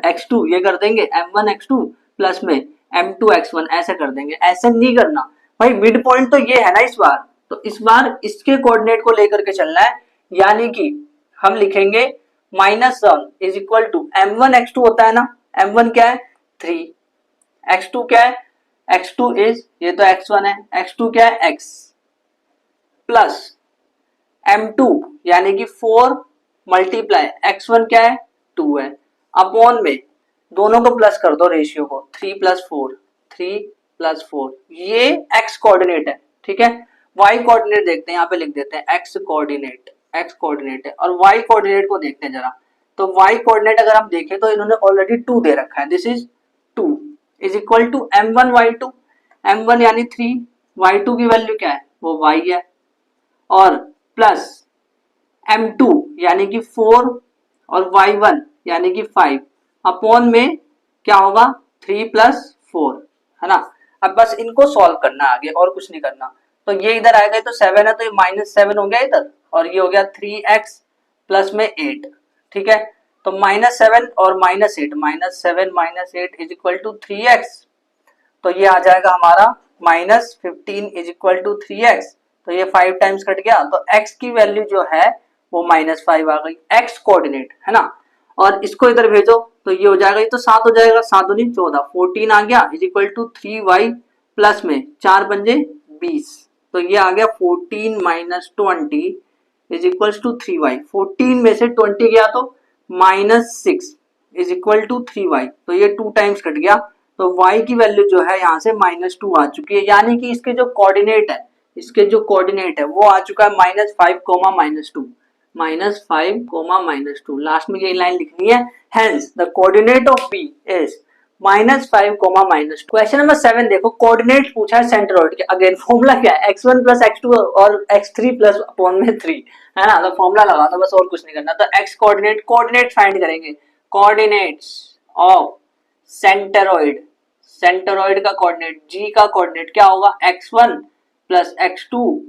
x2 ये कर देंगे M1 x2 प्लस में M2 x1 ऐसे कर देंगे। ऐसे नहीं करना भाई, मिड पॉइंट तो ये है ना इस बार, तो इस बार इसके कोऑर्डिनेट को लेकर के चलना है, यानी कि हम लिखेंगे -1 is equal to M1 x2 होता है ना, M1 क्या है 3, x2 क्या है, x2 इज ये तो x1 है, x2 क्या है x प्लस M2 यानी कि 4 मल्टीप्लाई x1 क्या है 2 है अपॉन में दोनों को प्लस कर दो रेशियो को, 3+4, 3+4, ये एक्स कोऑर्डिनेट है, ठीक है। वाई कोऑर्डिनेट देखते हैं, यहाँ पे लिख देते हैं एक्स कोऑर्डिनेट, एक्स कोऑर्डिनेट है, और वाई कोऑर्डिनेट को देखते हैं जरा। तो वाई कोऑर्डिनेट अगर हम देखें तो इन्होंने ऑलरेडी 2 दे रखा है, this is 2 is equal to m1y2, m1 यानी 3, y2 की वैल्यू क्या है, वो y है, और प्लस m2 यानी कि 4 और y1 यानी कि 5 अपॉन में क्या होगा 3+4, है ना। अब बस इनको सॉल्व करना है आगे, और कुछ नहीं करना। तो ये इधर आएगा तो 7 है, तो ये -7 हो गया इधर, और ये हो गया 3x प्लस में 8, ठीक है। तो -7 और -8, -7 -8 इज इक्वल टू 3x, तो ये आ जाएगा हमारा -15 इज इक्वल टू 3x, तो ये 5 टाइम्स कट गया, तो x की वैल्यू जो है वो -5 आ गई, x कोऑर्डिनेट, है ना। और इसको इधर भेजो तो ये हो जाएगा, ये तो 7 हो जाएगा, 7 दूनी 14, 14 आ गया is equal to 3y plus में 4 पंजे 20, तो ये आ गया 14 - 20 इज इक्वल टू 3y, 14 में से 20 गया तो -6 इज इक्वल टू 3y, तो ये 2 टाइम्स कट गया, तो y की वैल्यू जो है यहाँ से -2 आ चुकी है, यानी कि इसके जो कोऑर्डिनेट है, इसके जो कोऑर्डिनेट है वो आ चुका है -5, -2, -5, -2, लास्ट में ये लाइन लिखनी है, hence the coordinate of b is -5, -2। Question number 7 देखो, कोऑर्डिनेट पूछा है सेंट्रोइड के, अगेन फॉर्मूला क्या है, x1 + x2 और x3 प्लस अपॉन में 3, है ना, तो फॉर्मूला लगा दो बस, और कुछ नहीं करना। तो x कोऑर्डिनेट, कोऑर्डिनेट फाइंड करेंगे, कोऑर्डिनेट्स ऑफ सेंट्रोइड, सेंट्रोइड का कोऑर्डिनेट, g का कोऑर्डिनेट क्या होगा, x1 + x2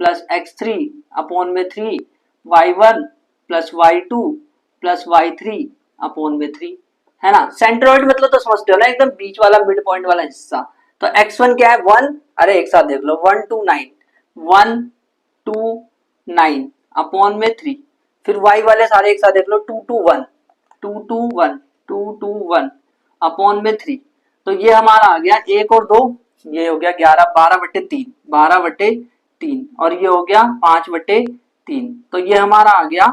+ x3 अपॉन में 3, y1 + y2 + y3 अपॉन में 3, है ना। सेंट्रोइड मतलब तो समझते हो ना, एकदम बीच वाला मिड पॉइंट वाला हिस्सा। तो x1 क्या है 1, अरे एक साथ देख लो, 1 to 9, 1 to 9 अपॉन में 3, फिर y वाले सारे एक साथ देख लो, 2 to 1, 2 to 1, 2 to 1 अपॉन में 3, तो ये हमारा आ गया 1 और 2, ये हो गया 11, 12/3, 12/3, और ये हो गया 5/3, तो ये हमारा आ गया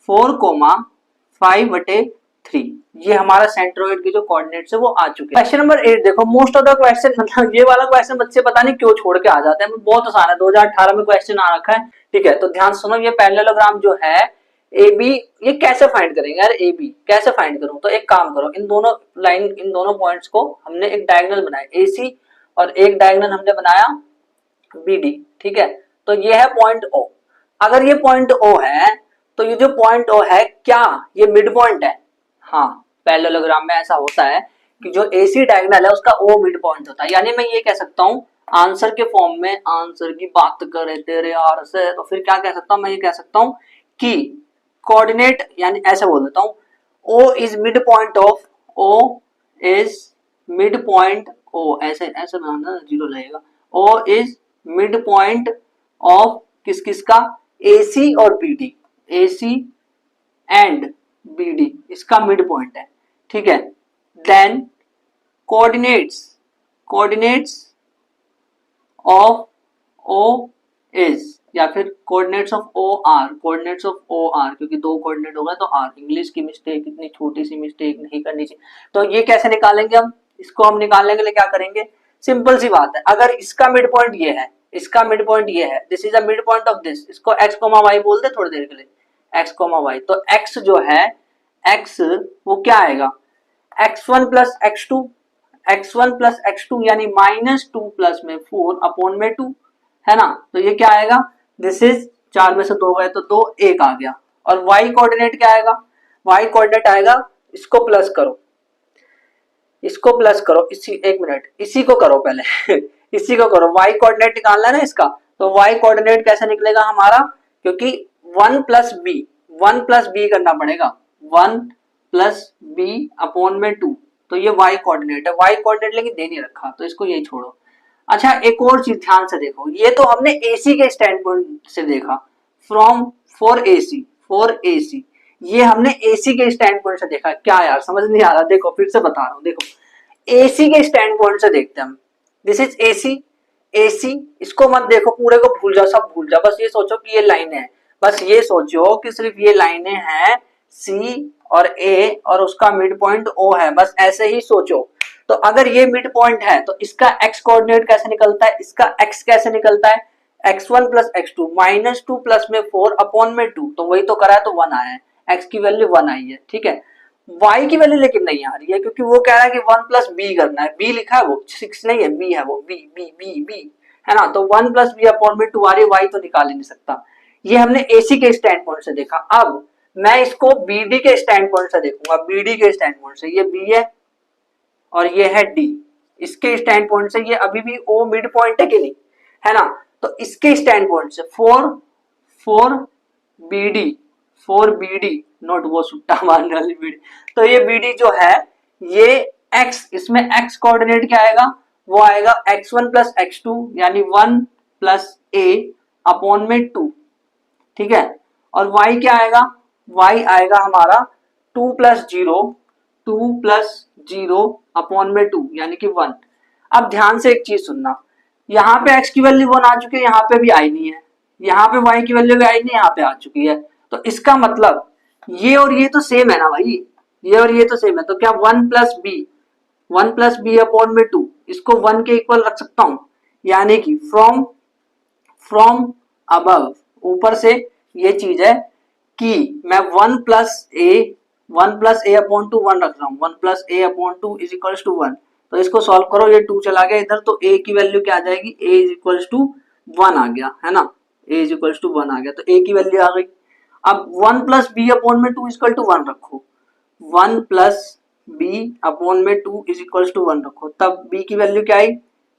4,5/3, ये हमारा सेंट्रोइड के जो कोऑर्डिनेट्स है वो आ चुके हैं। क्वेश्चन नंबर 8 देखो, मोस्ट ऑफ द क्वेश्चन, मतलब ये वाला क्वेश्चन बच्चे पता नहीं क्यों छोड़ के आ जाते हैं, बहुत आसान है, 2018 में क्वेश्चन आ रखा है, ठीक है। तो ध्यान सुनो, ये पैरेललोग्राम जो है ए बी, ये कैसे फाइंड करेंगे यार, ए बी कैसे फाइंड करूं, तो एक काम करो, इन दोनों लाइन, इन दोनों पॉइंट्स को हमने एक डायगोनल बनाया ए सी, और एक डायगोनल हमने बनाया बी डी, ठीक है। तो ये है पॉइंट ओ, अगर ये पॉइंट ओ है तो ये जो पॉइंट ओ है क्या ये मिड पॉइंट है, हाँ पैरेललोग्राम में ऐसा होता है कि जो एसी डायगोनल है उसका ओ मिड पॉइंट होता है, यानी मैं ये कह सकता हूँ आंसर के फॉर्म में, आंसर की बात करे तेरे यार से, तो फिर क्या कह सकता हूँ, मैं ये कह सकता हूँ कि कोऑर्डिनेट, यानी ऐसे बोल देता हूँ, O is mid point of, O is mid point, O ऐसे ऐसे बनाना, जीरो लगेगा, O is mid point of किस किस का, एसी और बीडी, एसी एंड बीडी इसका मिड पॉइंट है, ठीक है। Then coordinates, coordinates of O is, या फिर coordinates of O are, coordinates of O are, क्योंकि दो कोऑर्डिनेट होगा तो आर, इंग्लिश की मिस्टेक, इतनी छोटी सी मिस्टेक नहीं करनी चाहिए। तो ये कैसे निकालेंगे हम, इसको हम निकालने के लिए क्या करेंगे, सिंपल सी बात है, अगर इसका मिड पॉइंट ये है, इसका मिड पॉइंट ये है, this is a mid point of this, इसको x, y बोल दे थोड़ी देर के लिए, x, y, तो x जो है, x वो क्या आएगा, x1 + x2, x1 + x2 यानी -2 प्लस में 4 अपॉन में 2, है ना। तो ये क्या आएगा, दिस इज 4 में से 2 गए तो 2, 1 आ गया। और y कोऑर्डिनेट क्या आएगा, y कोऑर्डिनेट आएगा, इसको प्लस करो, इसको प्लस करो, इसी, एक मिनट, इसी को करो पहले इसी को करो, y कोऑर्डिनेट निकालना है ना इसका, तो y कोऑर्डिनेट कैसे निकलेगा हमारा, क्योंकि 1 + b, 1 + b करना पड़ेगा, 1 + b अपॉन में 2, तो ये y कोऑर्डिनेट है, y कोऑर्डिनेट लेकिन दे नहीं रखा, तो इसको यही छोड़ो। अच्छा एक और चीज ध्यान से देखो, ये तो हमने AC के स्टैंड पॉइंट से देखा, from for AC, for AC, ये हमने AC के स्टैंड पॉइंट से देखा, क्या यार समझ नहीं आ रहा, देखो फिर से बता रहा हूँ, देखो AC के स्टैंड पॉइंट से देखते हैं हम, दिस इज AC, AC इसको मत देखो, पूरे को भूल जाओ, सब भूल जाओ, बस ये सोचो कि ये लाइनें हैं, बस ये सोचो कि सिर्फ ये लाइनें हैं, सी और ए और उसका मिड पॉइंट ओ है, बस ऐसे ही सोचो। तो अगर ये मिड पॉइंट है तो इसका एक्स कोऑर्डिनेट कैसे निकलता है, इसका एक्स कैसे निकलता है, x1 plus x2 minus 2 plus में 4 अपॉन में 2, तो वही तो करा है तो 1 आया है, x की वैल्यू 1 आई है, ठीक है। y की वैल्यू लेकिन नहीं आ रही है क्योंकि वो कह रहा है कि 1 प्लस बी करना है, b लिखा है वो 6 नहीं है, b है वो, b है ना, तो 1 प्लस बी अपॉन में 2 आ रही है, y तो निकाल ही नहीं सकता। ये हमने AC के स्टैंड पॉइंट से देखा। अब मैं इसको BD के स्टैंड पॉइंट से देखूंगा, BD के स्टैंड पॉइंट से, ये B है और ये है D, इसके स्टैंड पॉइंट से ये अभी भी O मिड पॉइंट है कि नहीं, है ना, तो इसके स्टैंड पॉइंट से 4BD नोट वो सुट्टा मारने वाली BD, तो ये BD जो है ये x, इसमें x कोऑर्डिनेट क्या आएगा, वो आएगा x1 प्लस x2 यानी 1 प्लस a अपॉन में 2, ठीक है। और y क्या आएगा, y आएगा हमारा 2 प्लस 0 अपॉन में 2 यानी कि 1। अब ध्यान से एक चीज सुनना, यहाँ पे x की वैल्यू 1 आ चुकी है, यहाँ पे भी आई नहीं है, यहाँ पे y की वैल्यू भी आई नहीं, यहाँ पे आ चुकी है, तो इसका मतलब ये और ये तो सेम है ना भाई, ये और ये तो सेम है, तो क्या 1 प्लस बी अपॉन में 2 इसको 1 के इक्वल रख सकता हूं, यानी कि फ्रॉम अबव, ऊपर से ये चीज है कि मैं 1 प्लस ए अपॉन टू 1 रख रहा हूँ, 1 plus A upon two is equals to 1, तो इसको सॉल्व करो, ये 2 चला गया इधर, तो a की वैल्यू क्या आ जाएगी, a इज इक्वल्स टू 1 आ गया, है ना, a इज इक्वल्स टू 1 आ गया, तो a की वैल्यू आ गई। अब 1 प्लस बी अपॉन में 2 इज इक्वल टू 1 रखो, 1 प्लस बी अपॉन में 2 इज इक्वल्स टू 1 रखो, तब b की वैल्यू क्या आई,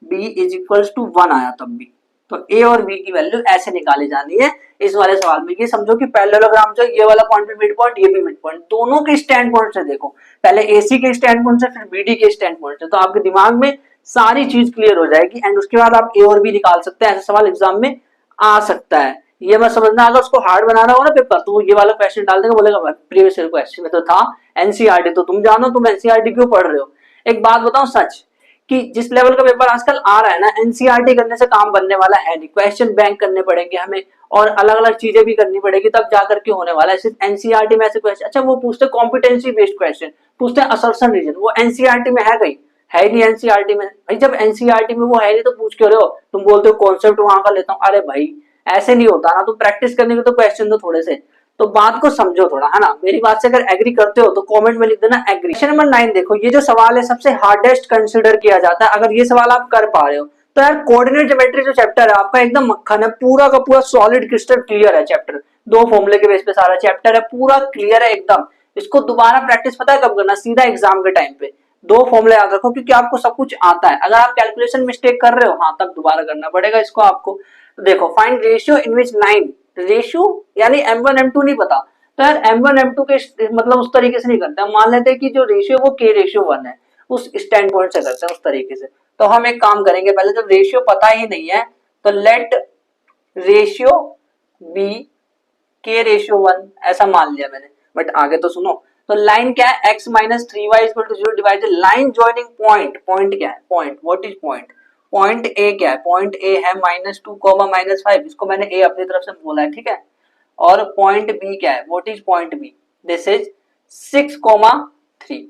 b इज इक्वल्स टू 1 आया तब भी, तो a और b की वैल्यू ऐसे निकाली जानी है इस वाले सवाल में। ये समझो कि पैरेललोग्राम जो ये वाला पॉइंट भी मिड पॉइंट, ये भी मिड पॉइंट, दोनों के स्टैंड पॉइंट से देखो, पहले AC के स्टैंड पॉइंट से फिर BD के स्टैंड पॉइंट से, तो आपके दिमाग में सारी चीज क्लियर हो जाएगी एंड उसके बाद आप A और B निकाल सकते हैं, ऐसा सवाल एग्जाम में आ सकता है। ये मत समझना अगर उसको हार्ड बनाना हो ना पेपर, तो वो ये वाला क्वेश्चन डाल देगा, बोलेगा प्रीवियस ईयर क्वेश्चन में तो था, NCERT तो तुम जानो, तुम NCERT क्यों पढ़ रहे हो। एक बात बताओ सच, कि जिस लेवल का पेपर आजकल आ रहा है ना, एनसीईआरटी करने से काम बनने वाला है नहीं, क्वेश्चन बैंक करने पड़ेंगे हमें और अलग अलग चीजें भी करनी पड़ेगी तब जाकर के होने वाला है। सिर्फ एनसीईआरटी में ऐसे क्वेश्चन, अच्छा वो पूछते कॉम्पिटेंसी बेस्ड क्वेश्चन, पूछते हैं असर्शन रीजन, वो एनसीईआरटी में है कहीं, है नहीं एनसीईआरटी में भाई, जब एनसीईआरटी में वो है नहीं तो पूछ क्यों रहे हो, तुम बोलते हो कॉन्सेप्ट वहां का लेता हूँ, अरे भाई ऐसे नहीं होता ना, तुम प्रैक्टिस करने के तो क्वेश्चन दो थोड़े से, तो बात को समझो थोड़ा, है ना, मेरी बात से अगर एग्री करते हो तो कमेंट में लिख देना एग्री। क्वेश्चन नंबर 9 देखो, ये जो सवाल है सबसे हार्डेस्ट कंसीडर किया जाता है, अगर ये सवाल आप कर पा रहे हो तो यार कोऑर्डिनेट ज्योमेट्री जो चैप्टर है आपका एकदम मक्खन है, पूरा का पूरा सॉलिड क्रिस्टल क्लियर है चैप्टर, 2 फॉर्मूले के बेस पे सारा चैप्टर है, पूरा क्लियर है एकदम। इसको दोबारा प्रैक्टिस पता है कब करना, सीधा एग्जाम के टाइम पे, 2 फॉर्मूले याद रखो क्योंकि आपको सब कुछ आता है, अगर आप कैलकुलेशन मिस्टेक कर रहे हो हाँ तब दोबारा करना पड़ेगा इसको आपको। तो देखो find ratio in which line, ratio यानी m1 m2 नहीं पता, तो यार m1 m2 के मतलब उस तरीके से नहीं करते, हम मान लेते हैं कि जो रेशियो वो k रेशियो 1 है, उस स्टैंड पॉइंट से करते हैं उस तरीके से। तो हम एक काम करेंगे, पहले जब रेशियो पता ही नहीं है तो let ratio be k ratio 1 ऐसा मान लिया मैंने, बट आगे तो सुनो। तो लाइन क्या है, x minus 3y equal to 0 divided line joining point, point क्या है, point what is point, point A क्या है, पॉइंट ए है -2 -5, इसको मैंने ए अपनी तरफ से बोला है, ठीक है। और पॉइंट बी क्या है, what is point B, this is 6,3।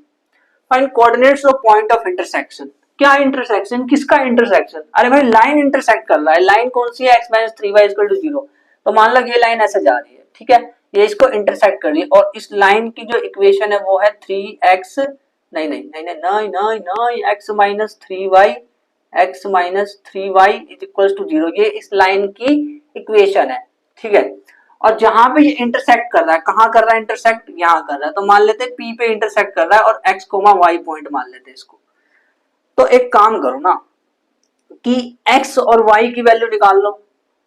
Find coordinates of point of intersection, क्या इंटरसेक्शन, किसका इंटरसेक्शन, अरे भाई लाइन इंटरसेक्ट कर रहा है, लाइन कौन सी है, x minus 3y equal to 0, तो मान लो ये लाइन ऐसे जा रही है, ठीक है, ये इसको इंटरसेक्ट कर रही है और इस लाइन की जो इक्वेशन है वो है 3x नहीं x minus 3y is equal to 0, ये इस लाइन की इक्वेशन है, ठीक है। और जहां पे ये इंटरसेक्ट कर रहा है, कहां कर रहा है इंटरसेक्ट, यहां कर रहा है, तो मान लेते हैं P पे इंटरसेक्ट कर रहा है और x, y पॉइंट मान लेते हैं इसको। तो एक काम करो ना कि x और y की वैल्यू निकाल लो,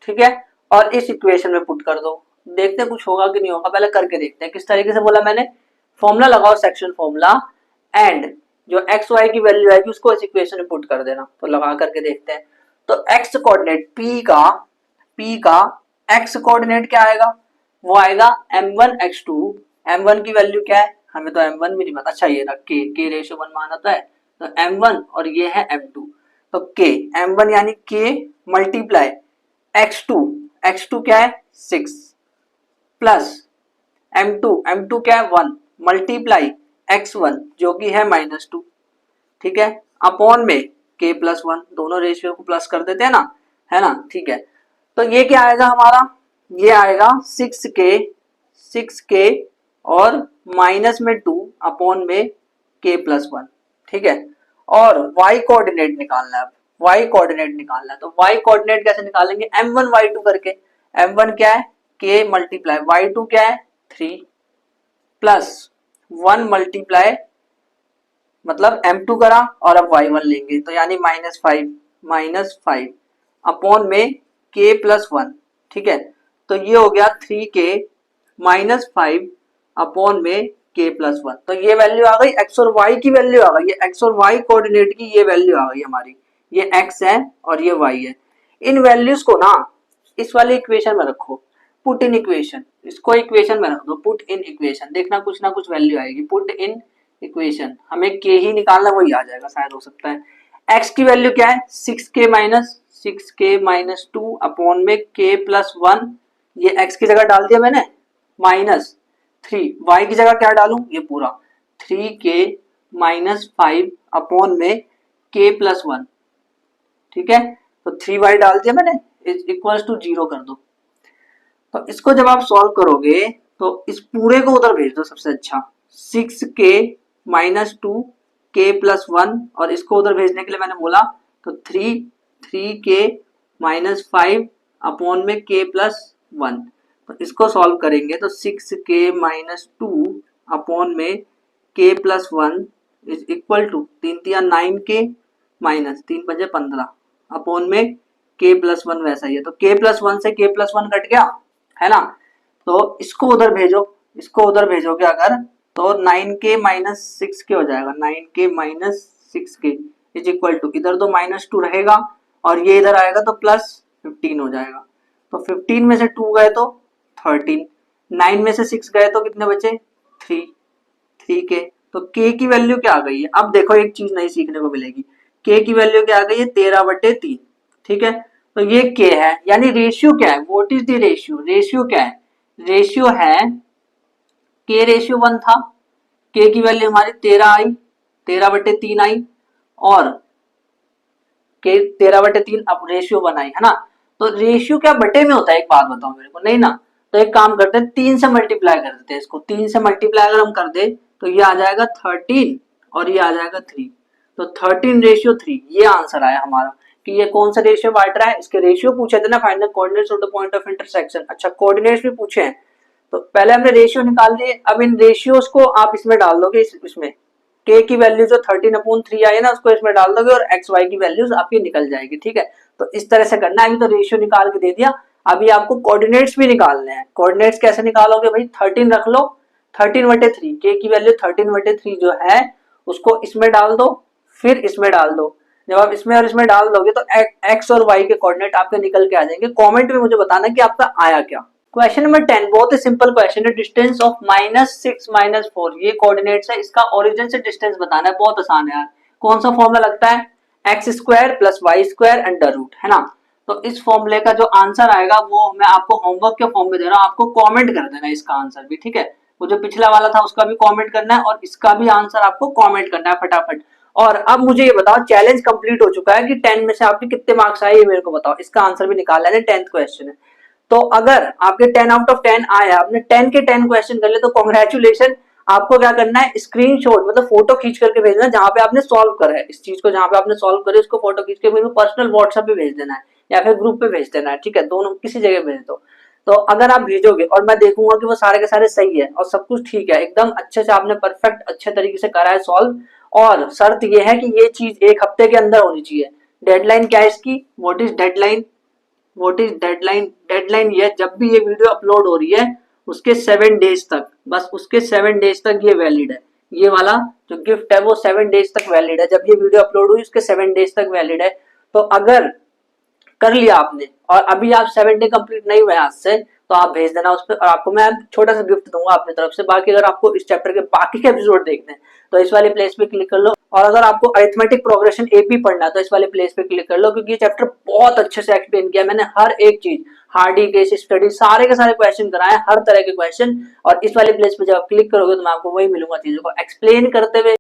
ठीक है, और इस इक्वेशन में पुट कर दो, देखते हैं कुछ होगा कि नहीं होगा, पहले करके देखते हैं किस तरीके से बोला मैंने, फॉर्मूला लगाओ सेक्शन फॉर्मूला एंड जो x y की वैल्यू आएगी उसको इस इक्वेशन में पुट कर देना, तो लगा करके देखते हैं। तो x कोऑर्डिनेट p का x कोऑर्डिनेट क्या आएगा, वो आएगा m1 x2, m1 की वैल्यू क्या है, हमें तो m1 भी नहीं पता, अच्छा ये ना k रेशियो 1 माना तो है, तो m1 और ये है m2, तो k m1 यानी k मल्टीप्लाई x2 क्या है 6 प्लस m2 क्या है 1 मल्टीप्लाई x1 जो कि है -2, ठीक है, अपॉन में k+1, दोनों रेशियो को प्लस कर देते हैं ना, है ना, ठीक है। तो ये क्या आएगा हमारा, ये आएगा 6k और माइनस में 2 अपॉन में k+1, ठीक है। और y कोऑर्डिनेट निकालना है, y कोऑर्डिनेट निकालना है, तो y कोऑर्डिनेट कैसे निकालेंगे, m1 y2 करके, m1 क्या है k मल्टीप्लाई y2 क्या है 3 प्लस 1 मल्टीप्लाई मतलब m2 करा और अब y1 लेंगे तो यानी -5 अपॉन में k+1, ठीक है। तो ये हो गया 3k -5 अपॉन में k+1, तो ये वैल्यू आ गई x और y की वैल्यू आ गई, ये x और y कोऑर्डिनेट की ये वैल्यू आ गई हमारी, ये x है और ये y है। इन वैल्यूज को ना इस वाले इक्वेशन में रखो, पुट इन इक्वेशन, इसको इक्वेशन में रख दो, पुट इन इक्वेशन, देखना कुछ ना कुछ वैल्यू आएगी, पुट इन इक्वेशन, हमें k ही निकालना, वही आ जाएगा शायद, हो सकता है। x की वैल्यू क्या है 6k माइनस 2 अपॉन में k+1, ये x की जगह डाल दिया मैंने -3, y की जगह क्या डालूं, ये पूरा 3k -5 अपॉन में k+1, ठीक है। तो 3y डाल दिया मैंने, इक्वल्स टू 0 कर दो। तो इसको जब आप सॉल्व करोगे तो इस पूरे को उधर भेज दो सबसे अच्छा, 6k -2 k+1 और इसको उधर भेजने के लिए मैंने बोला तो 3k -5 अपॉन में k+1, तो इसको सॉल्व करेंगे तो 6k -2 अपॉन में k+1 is equal to 3 3 9k minus 3 5 15 upon में k+1 वैसा ही है, तो k+1 से k+1 कट गया, है ना। तो इसको उधर भेजो, इसको उधर भेजोगे अगर तो 9k - 6k हो जाएगा, 9k - 6k is equal to, इधर तो -2 रहेगा और ये इधर आएगा तो +15 हो जाएगा। तो 15 में से 2 गए तो 13, 9 में से 6 गए तो कितने बचे 3k। तो k की वैल्यू क्या आ गई है, अब देखो एक चीज नई सीखने को मिलेगी, k की वैल्यू क्या आ गई है 13/3, ठीक है। तो ये k है, यानी रेशियो क्या है, what is the ratio, ratio क्या है, रेशियो है k/1 था, k की वैल्यू हमारी 13 आई, 13/3 आई और k 13/3 अब रेशियो 1 आई, है ना। तो रेशियो क्या बटे में होता है, एक बात बताओ मेरे को, नहीं ना, तो एक काम करते हैं 3 से मल्टीप्लाई कर देते हैं इसको, 3 से मल्टीप्लाई अगर हम कर दे तो ये आ जाएगा 13 और ये आ जाएगा 3, तो 13/3 ये आंसर आया हमारा कि ये कौन सा रेशियो बांट रहा है, इसके रेशियो पूछे थे ना, find the coordinates of the point of intersection, अच्छा कोऑर्डिनेट्स भी पूछे हैं, तो पहले हमने रेशियो निकाल लिए, अब इन रेशियोज को आप इसमें डाल दोगे, इसमें k की वैल्यू जो 13/3 आई है ना उसको इसमें डाल दोगे और x y की वैल्यूज आपकी निकल जाएगी, ठीक है। तो इस तरह से करना है, अभी तो रेशियो निकाल के दे दिया, अभी आपको कोऑर्डिनेट्स भी निकालने हैं। कोऑर्डिनेट्स कैसे निकालोगे भाई, 13 रख लो, 13/3 k की वैल्यू 13/3 जो है उसको इसमें डाल दो, फिर इसमें डाल दो, जब आप इसमें और इसमें डाल दोगे तो x और y के कोऑर्डिनेट आपके निकल के आ जाएंगे। कमेंट में मुझे बताना कि आपका आया क्या। क्वेश्चन नंबर 10 बहुत ही सिंपल क्वेश्चन है, डिस्टेंस ऑफ -6 -4 ये कोऑर्डिनेट्स है, इसका ओरिजिन से डिस्टेंस बताना है, बहुत आसान है यार। कौन सा फॉर्मूला लगता है, x² + y² अंडर रूट, है ना। तो इस फॉर्मूले का जो आंसर आएगा वो मैं आपको होमवर्क के फॉर्म में दे रहा हूँ, आपको कमेंट कर देना है इसका आंसर भी, ठीक है। वो जो पिछला वाला था उसका भी कमेंट करना है और इसका भी आंसर आपको कमेंट करना है फटाफट। और अब मुझे ये बताओ, चैलेंज कंप्लीट हो चुका है कि 10 में से आपके कितने मार्क्स आए ये मेरे को बताओ, इसका आंसर भी निकालना है, 10th क्वेश्चन है। तो अगर आपके 10 आउट ऑफ 10 आए, आपने 10 के 10 क्वेश्चन कर ले तो कॉन्ग्रेचुलेशन। आपको क्या करना है, स्क्रीनशॉट मतलब फोटो खींच करके भेजना जहां पे आपने सॉल्व करा है, इस चीज को जहां पे आपने सॉल्व करे उसको फोटो खींच के मेरे को पर्सनल व्हाट्सएप पे भेज देना है या फिर ग्रुप पे भेज देना है, ठीक है, दोनों किसी जगह भेज दो। तो अगर आप भेजोगे और मैं देखूंगा कि वो सारे के सारे सही है और सब कुछ ठीक है, एकदम अच्छे से आपने परफेक्ट अच्छे तरीके से करा है सॉल्व, और शर्त ये है कि ये चीज 1 हफ्ते के अंदर होनी चाहिए। डेडलाइन क्या है इसकी, what is deadline, what is deadline, deadline ये जब भी ये वीडियो अपलोड हो रही है उसके 7 डेज तक, बस उसके 7 डेज तक ये वैलिड है, ये वाला जो गिफ्ट है वो 7 डेज तक वैलिड है, जब ये वीडियो अपलोड हुई उसके 7 डेज तक वैलिड है। तो अगर कर लिया आपने और अभी आप 7 डे कंप्लीट नहीं हुए आज से, तो आप भेज देना उस पर, और आपको मैं छोटा सा गिफ्ट दूंगा अपनी तरफ से। बाकी अगर आपको इस चैप्टर के बाकी के एपिसोड देखने हैं तो इस वाले प्लेस पे क्लिक कर लो, और अगर आपको अरिथमेटिक प्रोग्रेशन एपी पढ़ना है तो इस वाले प्लेस पे क्लिक कर लो, क्योंकि ये चैप्टर बहुत अच्छे से एक्सप्लेन किया मैंने हर एक चीज, हार्डी केस स्टडी सारे के सारे क्वेश्चन कराए, हर तरह के क्वेश्चन। और इस वाले प्लेस पे जब आप क्लिक करोगे तो मैं आपको वही मिलूंगा चीजों को एक्सप्लेन करते हुए।